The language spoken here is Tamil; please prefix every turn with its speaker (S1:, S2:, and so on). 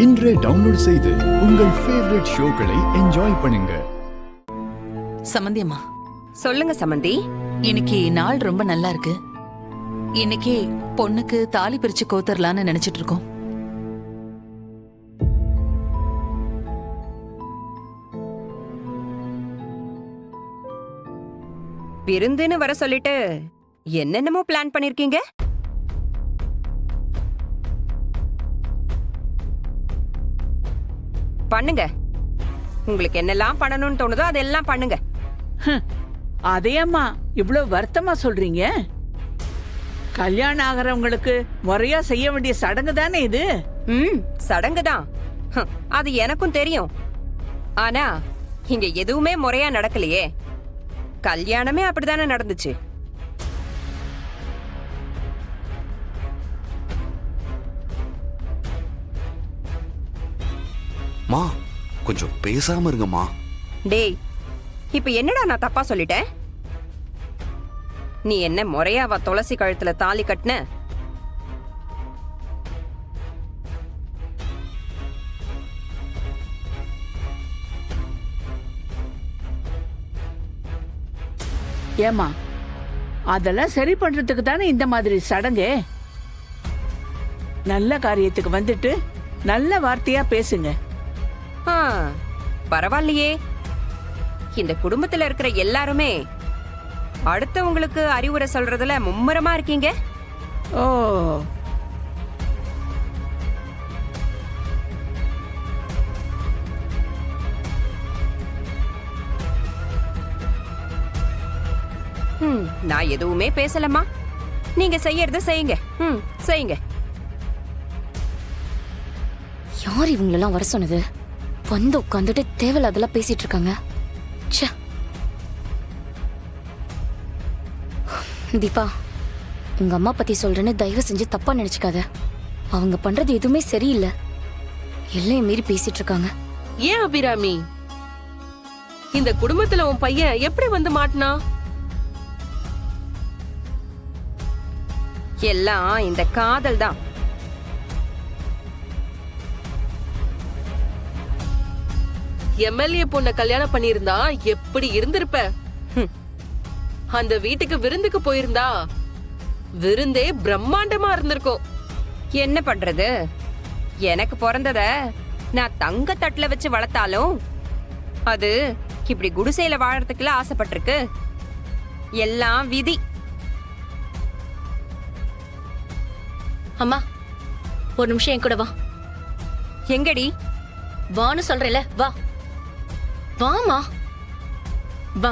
S1: இன்றே டவுன்லோட் செய்து உங்கள் ஃபேவரட் ஷோக்களை என்ஜாய் பண்ணுங்க.
S2: சமந்தி அம்மா,
S3: சொல்லுங்க சமந்தி.
S2: இன்னைக்கு நாள் ரொம்ப நல்லா இருக்கு. இன்னைக்கு பொண்ணுக்கு தாலி பிரிச்சு கோத்தரலான்னு நினைச்சிட்டு இருக்கோம்.
S3: விருந்துன்னு வர சொல்லிட்டு என்னென்னமோ பிளான் பண்ணிருக்கீங்க. பண்ணுங்க. உங்களுக்கு என்னெல்லாம் பண்ணணும்னு தோணுதோ அதெல்லாம் பண்ணுங்க.
S4: அதையம்மா இவ்வளவு வருத்தமா சொல்றீங்க? கல்யாணம் ஆகிறவங்களுக்கு முறையா செய்ய வேண்டிய சடங்கு தானே இது.
S3: சடங்குதான், அது எனக்கும் தெரியும். ஆனா இங்க எதுவுமே முறையா நடக்கலையே. கல்யாணமே அப்படித்தானே நடந்துச்சு.
S5: மா, கொஞ்சம் பேசாம இருங்கம்மா.
S3: டேய், இப்ப என்னடா நான் தப்பா சொல்லிட்டேன்? நீ என்ன முறையாவா துளசி கழுத்துல தாலி கட்டின?
S4: ஏமா, அதெல்லாம் சரி பண்றதுக்கு தானே இந்த மாதிரி சடங்கு. நல்ல காரியத்துக்கு வந்துட்டு நல்ல வார்த்தையா பேசுங்க.
S3: பரவாயில்லையே, இந்த குடும்பத்துல இருக்கிற எல்லாருமே அடுத்தவங்களுக்கு அறிவுரை சொல்றதுல மும்முரமா இருக்கீங்க.
S4: ஓ,
S3: நான் எதுவுமே பேசலம்மா. நீங்க செய்யறத செய்யுங்க. செய்யுங்க.
S6: யார் இவங்களெல்லாம் வர சொன்னது? வந்து உட்காந்துட்டு தேவையில்லாதெல்லாம் பேசிட்டு இருக்காங்க. தீபா, உங்க அம்மா பத்தி சொல்றேன்னு தயவு செஞ்சு தப்பா நினைச்சுக்காத. அவங்க பண்றது எதுவுமே சரியில்லை. எல்லையும் மீறி பேசிட்டு இருக்காங்க.
S7: ஏன் அபிராமி, இந்த குடும்பத்துல உன் பையன் எப்படி வந்து மாட்டினா?
S3: எல்லாம் இந்த காதல் தான்.
S7: எம்எல்ஏ பொண்ண கல்யாணம் பண்ணிருந்தா எப்படி இருந்திருப்ப? அந்த வீட்டுக்கு விருந்துக்கு போயிருந்தா விருந்தே பிரம்மாண்டமா இருந்திருக்கும்.
S3: என்ன பண்றது, எனக்கு பிறந்தத நான் தங்க தட்டுல வச்சு வளர்த்தாலும் அது இப்படி குடிசையில வாழறதுக்குள்ள ஆசைப்பட்டிருக்கு. எல்லாம் விதி.
S6: அம்மா, ஒரு நிமிஷம் என் கூட வா.
S3: எங்கடி?
S6: வான்னு சொல்றேல, வா. வாமா, வா.